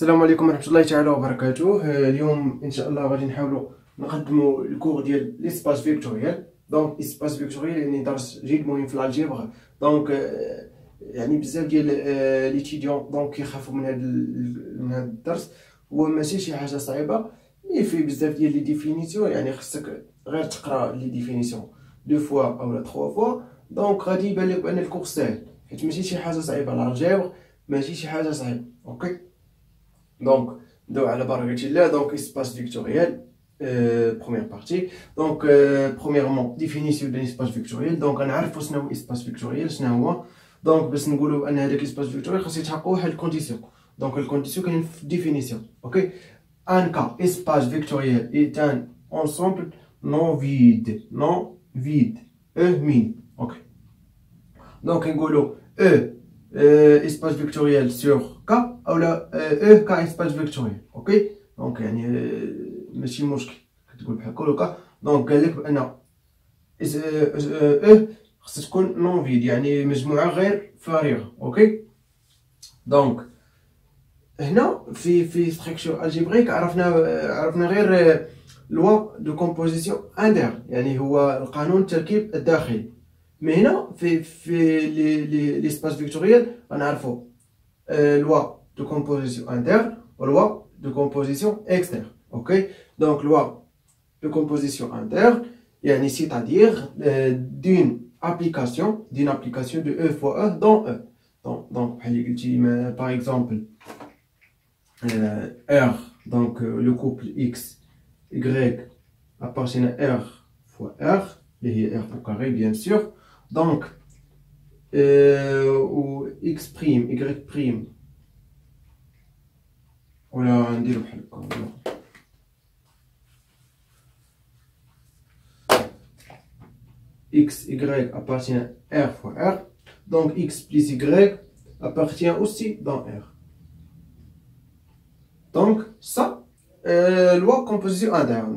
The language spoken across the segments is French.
السلام عليكم ورحمة الله تعالى وبركاته. اليوم ان شاء الله غادي نحاولوا نقدموا الكور ديال ليسباس فيكتوريال. دونك اسباس فيكتوريال يعني درس جد مهم في الالجبر. دونك يعني بزاف ديال ليتيديون دونك كيخافوا من هذا الدرس. هو ماشي شي حاجه صعيبه، مي فيه بزاف ديال لي ديفينيسيون، يعني خصك غير تقرا لي ديفينيسيون دو فوا اولا تخوا فوا. دونك غادي يبان لك بان الكور ساهل، حيت ماشي شي حاجه صعيبه. الالجبر ماشي شي حاجه صعيبه. اوكي، donc نبداو على بركة الله. donc espace vectoriel, première partie. donc premièrement définition de l'espace vectoriel. donc غنعرفوا شنو هو espace vectoriel شنو هو. donc باش نقولوا ان هذاك espace vectoriel خاص يتحققوا واحد الكونديسيون. donc الكونديسيون كاين في définition. ok, un cas espace vectoriel est un ensemble non vide e min. ok, donc نقولوا e espace vectoriel sur K ou la E K espace vectoriel. ok, donc يعني ماشي مشكل كتقول بحال هكا. دونك قال لك بان E خصها تكون نون فيد، يعني مجموعه غير فارغه. اوكي، دونك هنا في ستركتور الجبريك عرفنا غير لوا دو كومبوزيسيون انتر، يعني هو القانون التركيب الداخلي. مي هنا في ليسباس فيكتوريال غنعرفو لوا دو كومبوزيسيون انتر و لوا دو كومبوزيسيون اكستر. اوكي، دونك لوا دو كومبوزيسيون انتر يعني c'est-à-dire d'une application de E fois E dans E. donc بحال اللي قلتي par exemple R, donc le couple X Y appartient à R fois R, اللي هي R au carré bien sûr. donc ou X prime Y prime ولا نديرو بحال هكا X, Y appartient à R fois R. Donc X plus Y appartient aussi dans R. Donc ça, loi composition interne.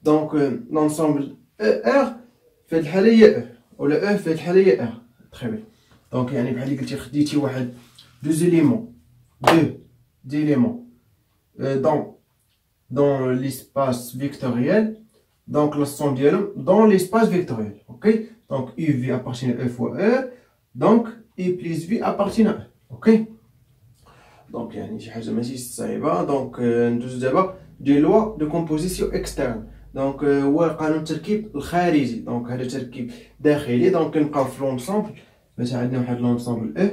Donc l'ensemble R fait le حالية E ou le E fait le حالية R. Très bien. Donc يعني بحال اللي قلتي خديتي واحد deux éléments dans l'espace vectoriel. Donc la somme d'eux dans l'espace vectoriel. ok, donc UV appartient à E fois E, donc I plus V appartient à E. ok, donc يعني شي حاجه ماشي صعيبه. دونك ندوزو دابا دي لوا دو كومبوزيسيون اكسترن. دونك هو قانون التركيب الخارجي. دونك هذا تركيب داخلي. دونك كنبقاو في لونسومبل. مثلا عندنا واحد لونسومبل E،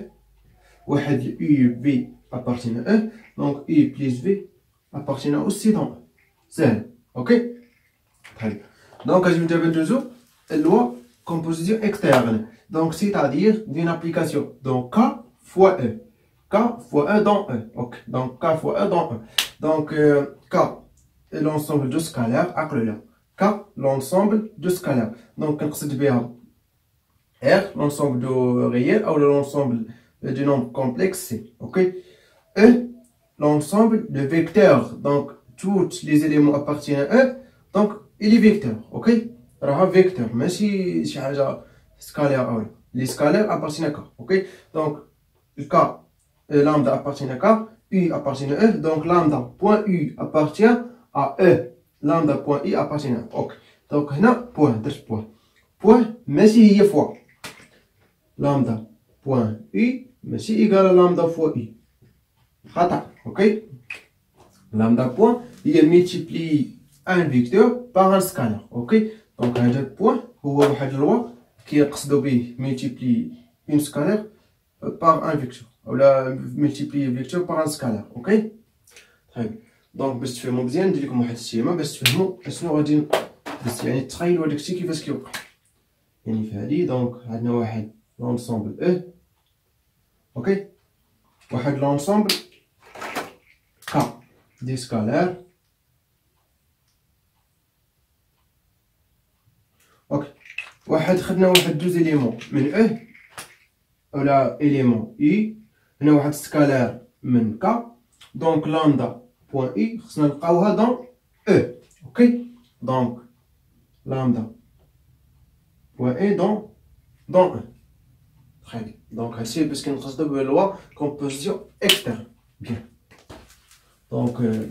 واحد UV appartient à E، donc I plus V appartient aussi dans E. سهل. اوكي، donc je vais vous la loi composition externe. donc c'est-à-dire d'une application donc K fois E, K fois E dans E. ok, donc K fois E dans E. donc K est l'ensemble de scalaires. K l'ensemble de scalaires. donc نقصد بها R l'ensemble de réel ou l'ensemble du nombre complexe C. ok, E l'ensemble de vecteurs. donc tous les éléments appartiennent à E. donc il est vecteur. ok، راها vecteur ماشي شي حاجه سكالير او لي سكالير appartient à K. ok، donc K lambda appartient à K, U appartient à E. donc lambda point U appartient à E, lambda point I appartient à E. ok، donc هنا point درت point ماشي هي فوا lambda point U ماشي ايكال lambda fois I، خطا. ok، lambda point هي multiplie un vecteur par un scalaire. ok، donc هذا البوان هو واحد لوا كيقصدوا به multiplier une scalaire par un vecteur ولا multiplier vecteur par un scalaire. ok، طيب دونك باش تفهموا مزيان ندير لكم واحد السيمه باش تفهموا شنو غادي بس يعني تخيلوا هذاك الشيء كيفاش كيوقع. يعني في هذه دونك عندنا واحد لونسومبل E. ok، واحد لونسومبل K دي سكالير. اوكي، خدنا واحد دوز إليمون من E ولا إليمون I. هنا واحد سكالير من K. دونك لامدا بوان I خصنا نلقاوها دون E. اوكي، دونك لامدا بوان I دون E. تخي بيان. دونك هادشي باش كنقصدو بلوا كومبوزيسيون اكسترن. بيان. دونك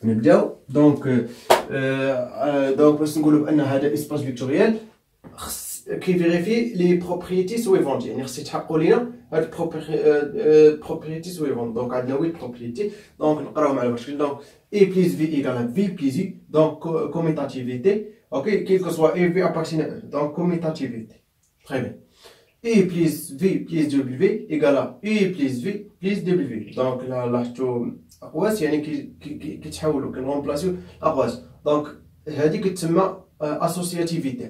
نبداو. دونك باش نقولوا بان هذا اسباس فيكتوريال كيفيريفي لي بروبريتي سويفونت، يعني خص يتحققوا لينا هاد بروبريتي سويفونت. دونك عندنا 8 بروبريتي، دونك نقراوهم على بالشكل. دونك اي بليس في ايكال في بليس في، دونك كوميتاتيفيتي. اوكي، كيل كو سوا اي في ابارتين ا، دونك كوميتاتيفيتي. تري بيان. اي بليس في بليس دبليو ايكال اي بليس في بليس دبليو. دونك لاحظتوا اقواس يعني كيتحولوا كنغومبلاسيو اقواس. دونك هذه كتسمى associativité,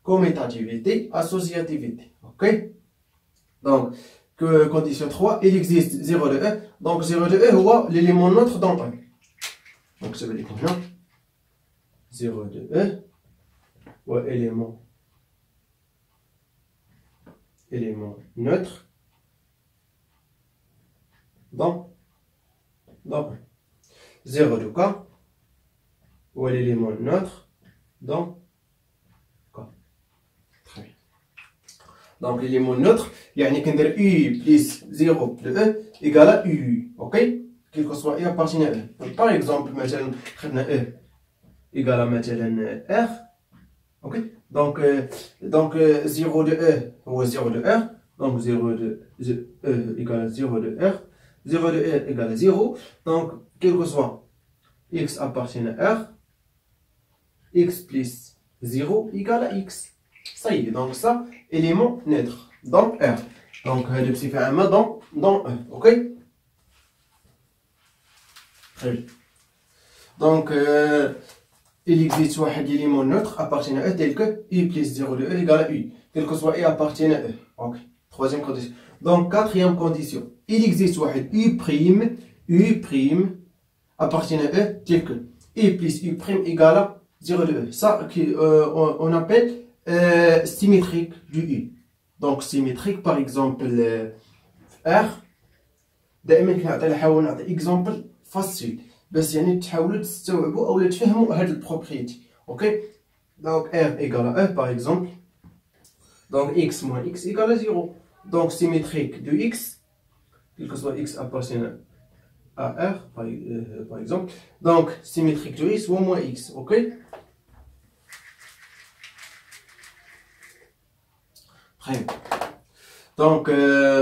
commutativité, associativité. Ok? Donc, condition 3, il existe 0 de E. Donc, 0 de E, c'est l'élément neutre dans 1. Donc, ça veut dire combien? 0 de E, ou élément neutre dans 1. 0 de K, ou l'élément neutre dans quoi? Très bien. Donc l'élément neutre, يعني كندير U plus 0 de E égale à U. Ok? Quel que soit E appartient à E. Par exemple, مثلا خدنا E égale à مثلا R. Ok? Donc 0 de E هو 0 de R. Donc 0 de E égale à 0 de R. 0 de R égale à 0. Donc quel que soit X appartient à R, X plus 0 égale à X. Ça y est, donc ça, élément neutre dans R. Donc, le psyché dans E. Ok? Très bien. Donc, il existe un élément neutre appartenant à E tel que U plus 0 de E égale à U. Quel que soit E appartient à E. Ok. Troisième condition. Donc, quatrième condition. Il existe un U prime appartenant à E tel que U plus U prime égale à 0 de E. Ça, on appelle symétrique du U. Donc, symétrique, par exemple, R. دائما كنحاول نعطي اكزومبل فاسيل باش يعني تحاولوا تستوعبوا او تفهموا هاد البروبريتي. اوكي، دونك R égale à E par exemple. Donc X moins X égale à 0. Donc symétrique de X, quel que soit X appartient à R par exemple. Donc symétrique de X ou moins X. Ok. Très bien. Donc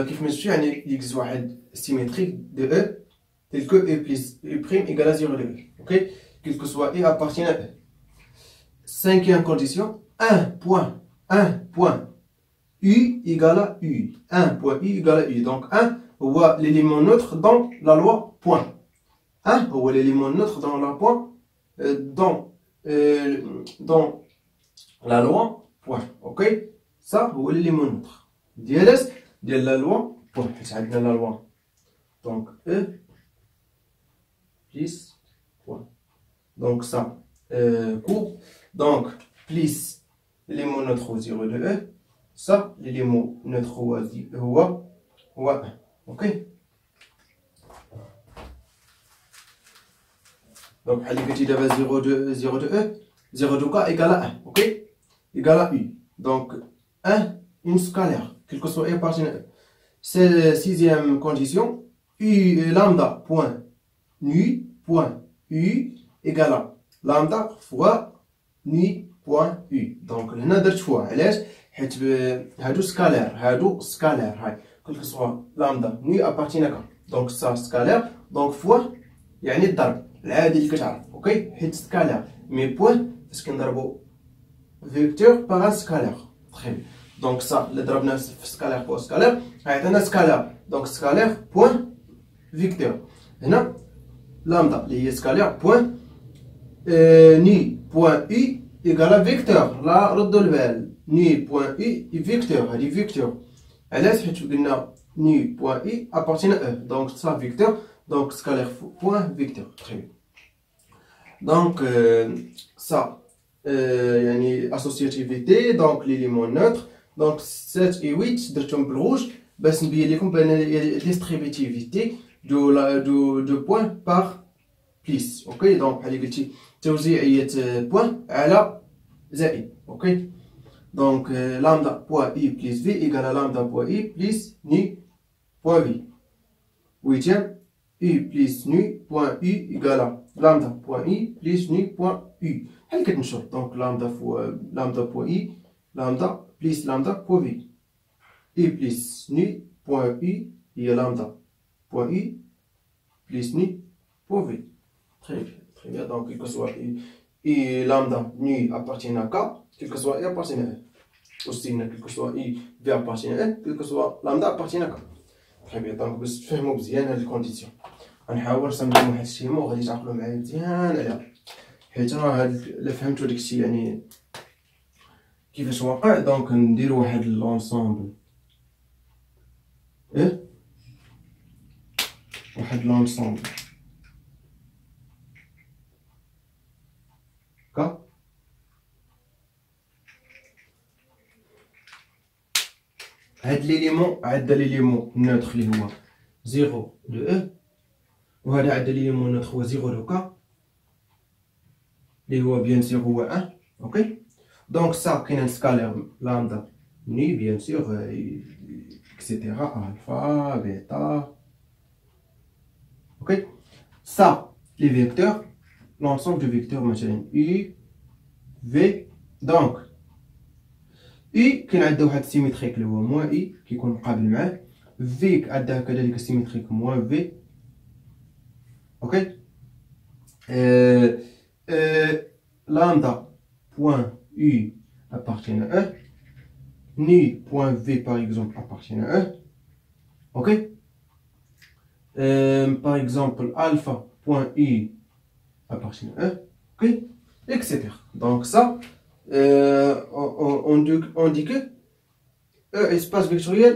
كيف ما شفتوا يعني il واحد symétrique de E tel que E plus U prime égale à 0 de E. Ok. Quel que soit E appartient à E. Cinquième condition, 1 point U égale à U. 1 point U égale à U. Donc 1 هو l'élément neutre dans la loi point. 1 هو l'élément neutre dans la point dans la loi point. Ok. Ça هو l'élément neutre ديال la loi point. حيت عندنا la loi. Donc E plus point. Donc ça court. Donc plus l'élément neutre au 0 de E. Ça l'élément neutre au 1. Ok. Donc بحال اللي قلتي دابا 0 de E 0 de K égale à 1. Ok. Égale à U. Donc 1 une scalaire quel que soit E appartient à E. C'est la sixième condition. U lambda point nu point U égale à lambda fois nu point U. Donc هنا درت فوا علاش حيت هادو سكالير هاي quel que soit lambda nu appartient à K. Donc ça scalaire donc fois يعني الضرب العادي اللي كتعرف. اوكي حيت سكالير مي بوين فاش كنضربو فيكتور باغ سكالير. تري دونك ça اللي ضربناه في سكالير فوا سكالير عيطينا سكالير. دونك سكالير بوين فيكتور. هنا لامدا اللي هي سكالير بوين ني بوين اي ايكالا فيكتور. لا ردوا البال ني بوين اي فيكتور هادي فيكتور. علاش حيت قلنا ني بوين اي ابارتين ا دونك سا فيكتور. دونك سكالير بوين فيكتور. تري دونك ça يعني associativité donc l'élément neutre. Donc 7 et 8 درتهم بالروج باش نبين لكم بان distributivité de points par plus. اوكي دونك بحال اللي قلتي توزيعية بوين على زائد. اوكي دونك لامدا بوين اي بلس في ايكال لامدا بوين اي بلس ني بوين في. 8 U plus nu point U égale à lambda point I plus nu point U. بحال كتنشر دونك لامدا فوا لامدا بوان I lambda plus lambda point V. U plus nu point U هي lambda point U plus nu point V. Très bien. Donc, quel que soit I lambda nu appartient à K, quel que soit I appartient à L. Aussi, quel que soit I V appartient à L, quel que soit lambda appartient à K. Très bien. Donc, باش تفهموا مزيان هاد الكونديسيون غنحاول نرسم لكم واحد السيما وغادي تعقلوا معايا مزيان عليها، حيت راه هاد الا فهمتوا داكشي يعني كيفاش واقع. دونك نديرو واحد لونسومبل واحد لونسومبل ك هاد ليليمون عندنا ليليمون نوتر اللي هو 0 دو او، وهذا عندنا ليليمون نوتر هو 0 دو ك اللي هو بيان سور هو 1. اوكي دونك سا كاين ان سكالير لامدا ني بيان سور اكسيتيرا الفا بيتا. اوكي ça les vecteurs, l'ensemble de vecteurs مثلا U V. donc U كاين عندها واحد سيميتريك اللي هو موان I كيكون مقابل معاه، V عندها كذلك سيميتريك موان V. اوكي lambda point U appartient à E, nu point V par exemple appartient à E. ok par exemple alpha point U appartient à E, ok, etc. Donc ça on dit que E espace vectoriel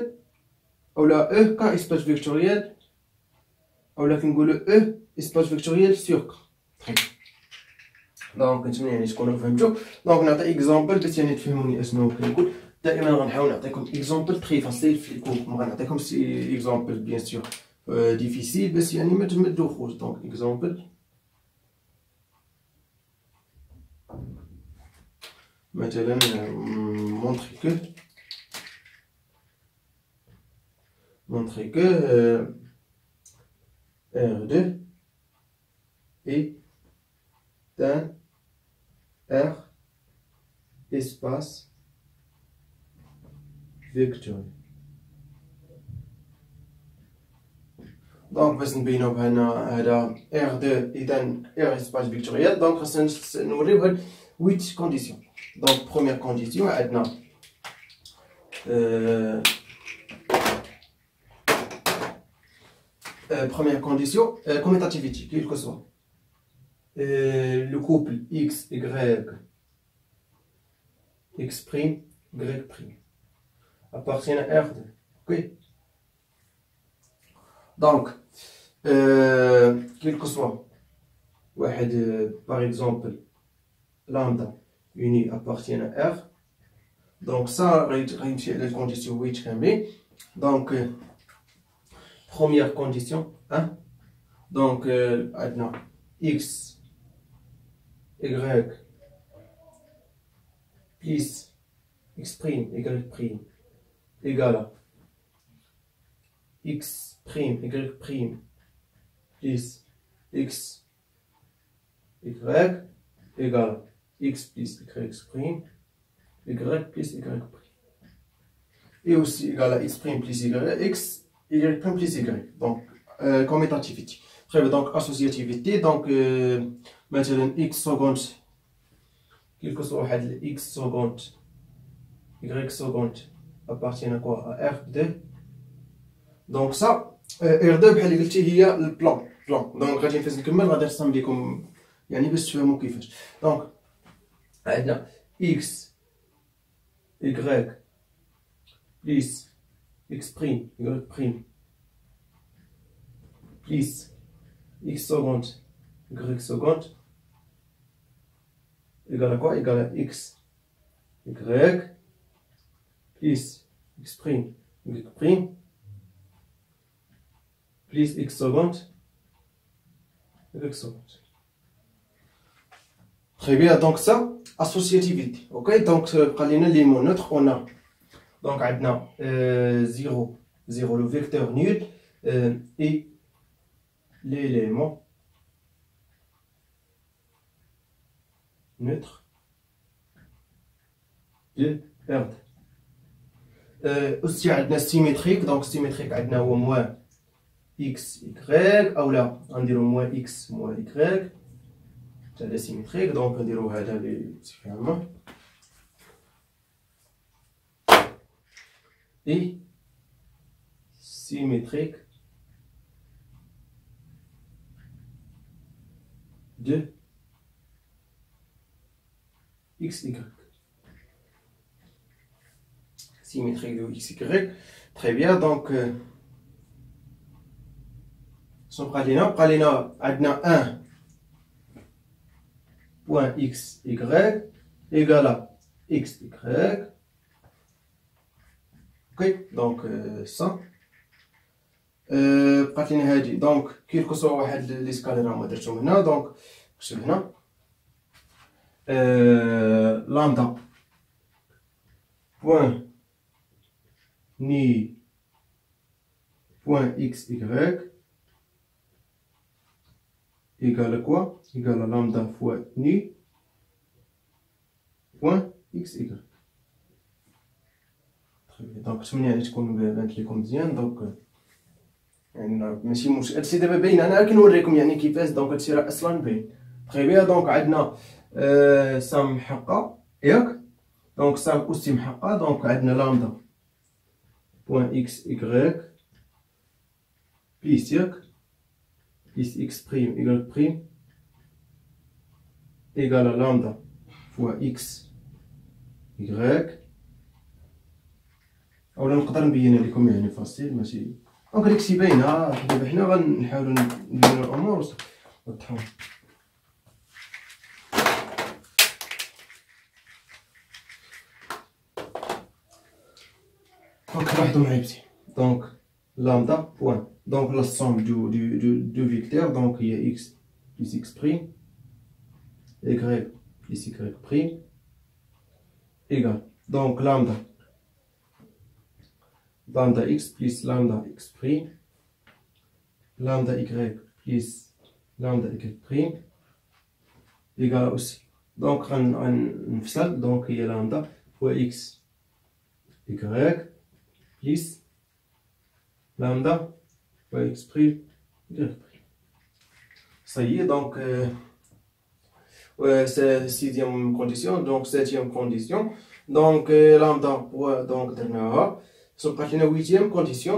ou la E K espace vectoriel ou la كنقولو E espace vectoriel sur K. très bien. دونك نتمنى يعني تكونوا فهمتوا. دونك نعطي اكزامبل باش يعني تفهموني اشنو كنقول. دائما غنحاول نعطيكم اكزامبل تري فاسيل في الكود، ما غنعطيكم سي اكزامبل بيان سور ديفيسيل باش يعني ما تدوخوش. دونك اكزامبل مثلا montrer que R2 est un R espace vectoriel. دونك باش نبينو بان هذا R2 إذا R espace vectoriel. دونك خاصنا نوريو هاد 8 كونديسيون. دونك بروميير كونديسيون عندنا première condition, commutativité, quel que soit. Le couple X, Y, X', Y' appartient à R2. Ok. Donc, quel que soit, par exemple, lambda uni appartient à R. Donc, ça, c'est la condition 8 kb. Donc, première condition 1. donc maintenant X, Y plus X', Y' égale à X', Y' plus X, Y égale à X plus Y', Y plus Y'. Et aussi égale à X' plus Y, X, Y' plus Y. donc commutativité. Très bien. donc associativité. donc مثلا X seconde quel que soit X seconde Y seconde appartient à quoi, à R2. donc ça R2 بحال اللي قلتي هي البلان. دونك غادي نفاش نكمل غادي نرسم لكم يعني باش تفهموا كيفاش. دونك عندنا X Y plus X', Y' plus X seconde Y seconde égale à quoi, égale à X, Y plus X', Y' plus X seconde Y seconde. Très bien. donc ça associativité. ok donc بقى لينا لي مون نوتر. on a donc عندنا 0 le vecteur nul et l'élément neutre de R2. aussi عندنا symétrique. donc symétrique عندنا هو moins x y او لا غنديرو moins x moins y هذا symétrique. donc نديرو هذا بصفة et symétrique de x y. Symétrique de x y. Très bien. donc بقى لينا عندنا 1 point x y égale à x y. ok donc ça بقات لينا هادي. دونك كي يكون واحد لي سكالير راهم درتهم هنا. دونك نكتب هنا لامدا بوان ني بوان x y égale quoi? égale à lambda fois ni point x y. très bien. donc نتمنى يعني تكون بانت لكم مزيان. دونك يعني ماشي مشكل هادشي دابا باين. انا كنوريكم يعني كيفاش. دونك هادشي راه اصلا باين. très bien. دونك عندنا سام محقة ياك. دونك سام اوسي محقة. دونك عندنا لامدا بوان x y بليس ياك plus x prime y prime égale à lambda fois x y. اولا نقدر نبينها لكم يعني فاصيل ماشي. دونك داكشي باينه. دابا حنا غنحاولو نبينو الامور وضحو. دونك لاحظوا معايا بزاف. دونك lambda point. donc la somme du vecteur donc il y a x plus x prime y plus y prime égale donc lambda x plus lambda x prime lambda y plus lambda y prime égale aussi. donc غنفصل. donc هي lambda fois x y plus lambda fois x prime y prime. ça y est. donc c'est sixième condition. donc septième condition. donc lambda donc درناها. بقات لنا huitième condition.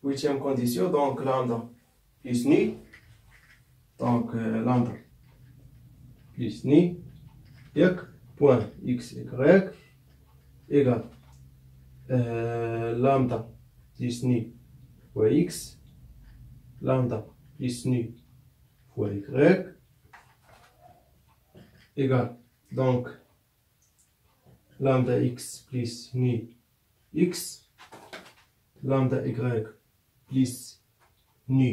huitième condition. donc lambda plus ni. donc lambda plus ni ياك point x y égale lambda plus ni fois x lambda plus nu fois y égale donc lambda x plus nu x lambda y plus nu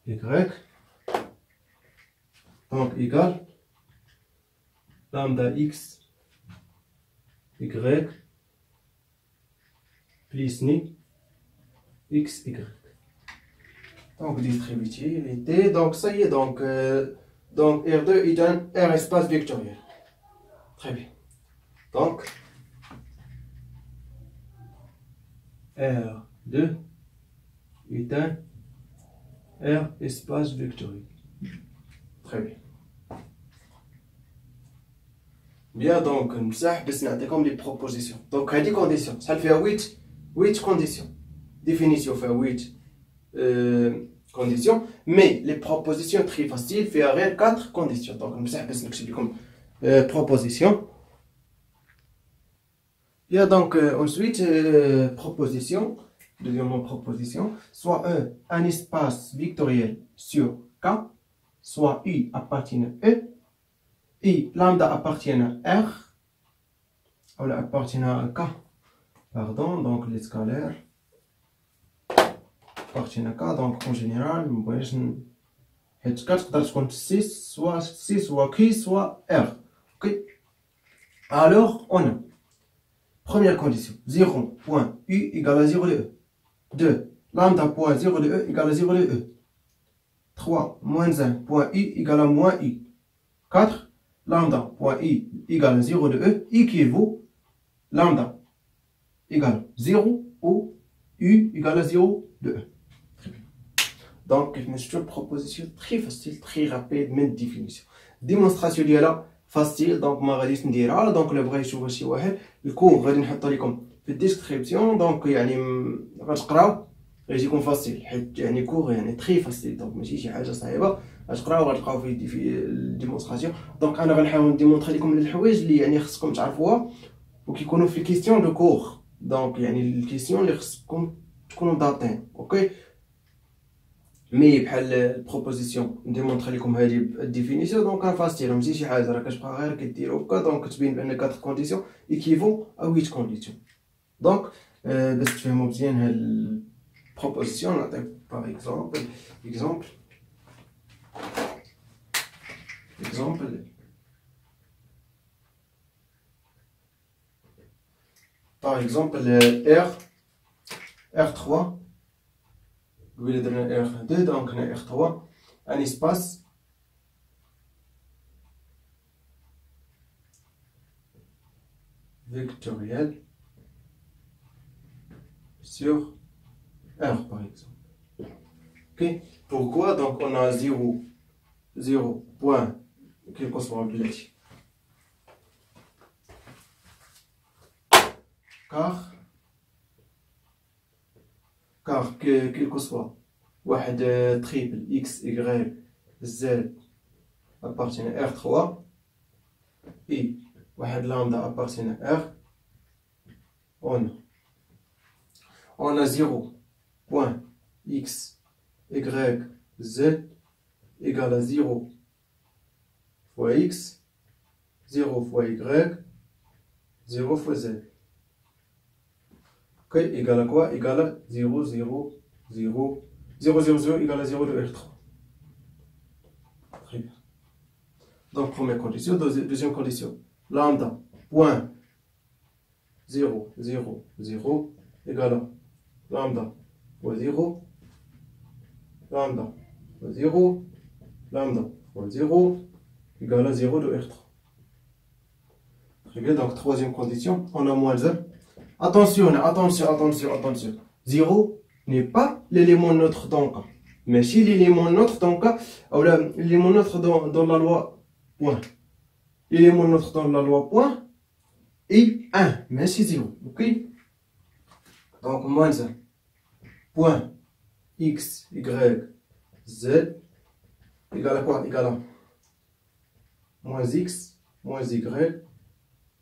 y donc égale lambda x y plus ni x y. donc distributivité. donc ça y est. donc R2 est un R espace vectoriel. très bien. donc R2 est un R espace vectoriel. très bien. bien. donc نمسح باش نعطيكم لي بروبوزيسيون. donc هذه كونديسيون شحال فيها 8 كونديسيون. définition فيها 8 conditions. mais les propositions très faciles فيها غير 4 conditions. donc نمسح باش نكتب لكم proposition. bien. donc ensuite proposition. deuxièmement proposition. soit un espace vectoriel sur K soit U appartient à E et lambda appartient à R ou appartient à K. pardon. donc les scalaires appartiennent à K. donc en général مبغيناش حيت K تقدر تكون 6 soit C soit Q soit R. ok. alors on a première condition 0.U égale à 0 de E. 2. Lambda point 0 de E égale à 0 de E. 3. Moins 1 point I égale à moins I. 4. Lambda point I égale à 0 de E équivaut lambda égale 0 ou U égale à 0 de E. Donc, c'est une proposition très facile, très rapide, من définition. Démonstration ديالها facile, donc ما غاديش نديرها. donc اللي بغى يشوفها شي واحد الكور غادي نحطها لكم في الديسكريبسيون. donc يعني غتقراو غيجيكم فاسيل حيت يعني كور يعني تري فاسيل. donc ماشي شي حاجه صعيبه غتقراو غتلقاو في الديمونستراسيون. donc انا غنحاول نديمونطري لكم الحوايج اللي يعني خصكم تعرفوها وكيكونوا في كيستيون دو كور. donc يعني الكيستيون اللي خصكم تكونوا ضابطين. اوكي مي بحال البروبوزيسيون نديمونطري لكم هذه الديفينيسيون. دونك فاسيل ماشي شي حاجه راه كتبقى غير كديرو هكا. دونك كتبين بان 4 كونديسيون ايكيفون او 8 كونديسيون. دونك باش تفهموا مزيان هاد البروبوزيسيون نعطيك باغ اكزومبل par exemple R3 R2 donc R3 un espace vectoriel sur R par exemple. Ok, pourquoi donc on a 0 point quel que soit le car quel que soit واحد triple x y z appartient à R3 et واحد lambda appartient à R, on a 0 point x y z égale à 0 fois x 0 fois y 0 fois z. Ok, égale à quoi? Égale à 0 0 0 0 0 0 égale à 0 de R3. Très bien. Donc première condition. Deuxième condition, lambda point 0 0 0 égale à lambda fois 0 lambda fois 0 lambda fois 0 égale à 0 de R3. Très bien. Donc troisième condition, on a moins 1. Attention, 0 n'est pas l'élément neutre dans le cas. Mais si l'élément neutre dans le cas, ou l'élément neutre dans la loi point. L'élément neutre dans la loi point est 1, mais c'est 0. Ok? Donc moins 1. Point x, y, z égale à quoi? Égale à moins x, moins y,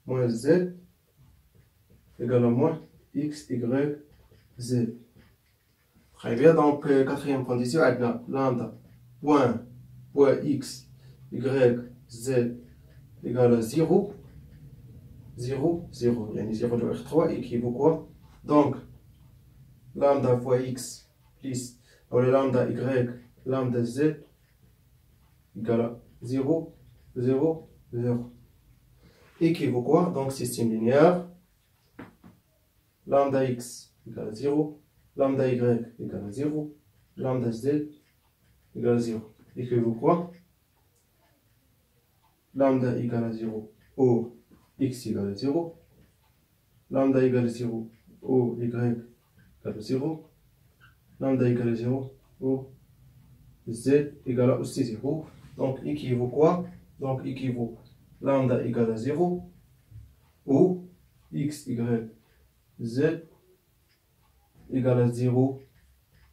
moins z égale à moins x, y, z. Très bien, donc quatrième condition, lambda point x, y, z égale à 0, 0, 0. Il y a 0 de R3 équivaut quoi? Donc lambda fois x plus lambda y, lambda z égale à 0, 0, 0. Équivaut quoi? Donc système linéaire. Lambda x égale à 0, lambda y égale à 0, lambda z égale à 0. Équivaut quoi? Lambda égale à 0 ou x égale à 0, lambda égale à 0 ou y égale à 0, lambda égale à 0 ou z égale à aussi 0. Donc équivaut quoi? Donc équivaut lambda égale à 0 ou x, y, z égale à 0,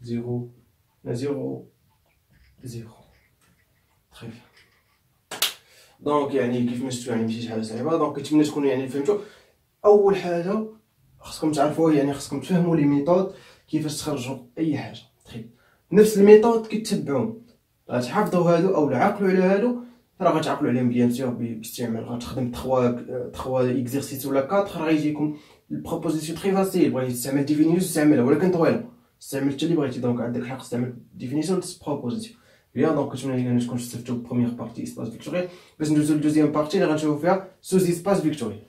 0, 0, 0. Très bien. دونك يعني كيف ما شفتوا يعني ماشي شي حاجه صعيبه. دونك كنتمنى تكونوا يعني فهمتوا. اول حاجه خصكم تعرفوا يعني خصكم تفهموا لي ميثود كيفاش تخرجوا اي حاجه. طيب نفس الميثود كتبعوهم غتحافظوا هادو او عقلوا على هادو راه غتعقلوا عليهم بيان سور باستعمال غتخدم 3 اكزرسيس ولا 4 راه غيجيكم البروبوزيسيون تري فاسيل. بغيتي تستعمل ديفينيسيون استعملها ولكن طويله استعمل حتى اللي بغيتي. دونك عندك الحق تستعمل ديفينيسيون بروبوزيسيون. بيان دونك كنتمنى تكونوا استفدتوا بالبروميير بارتي اسباس فيكتوريال باش ندوزو للدوزيام بارتي اللي غنشوفو فيها سوز اسباس فيكتوريال.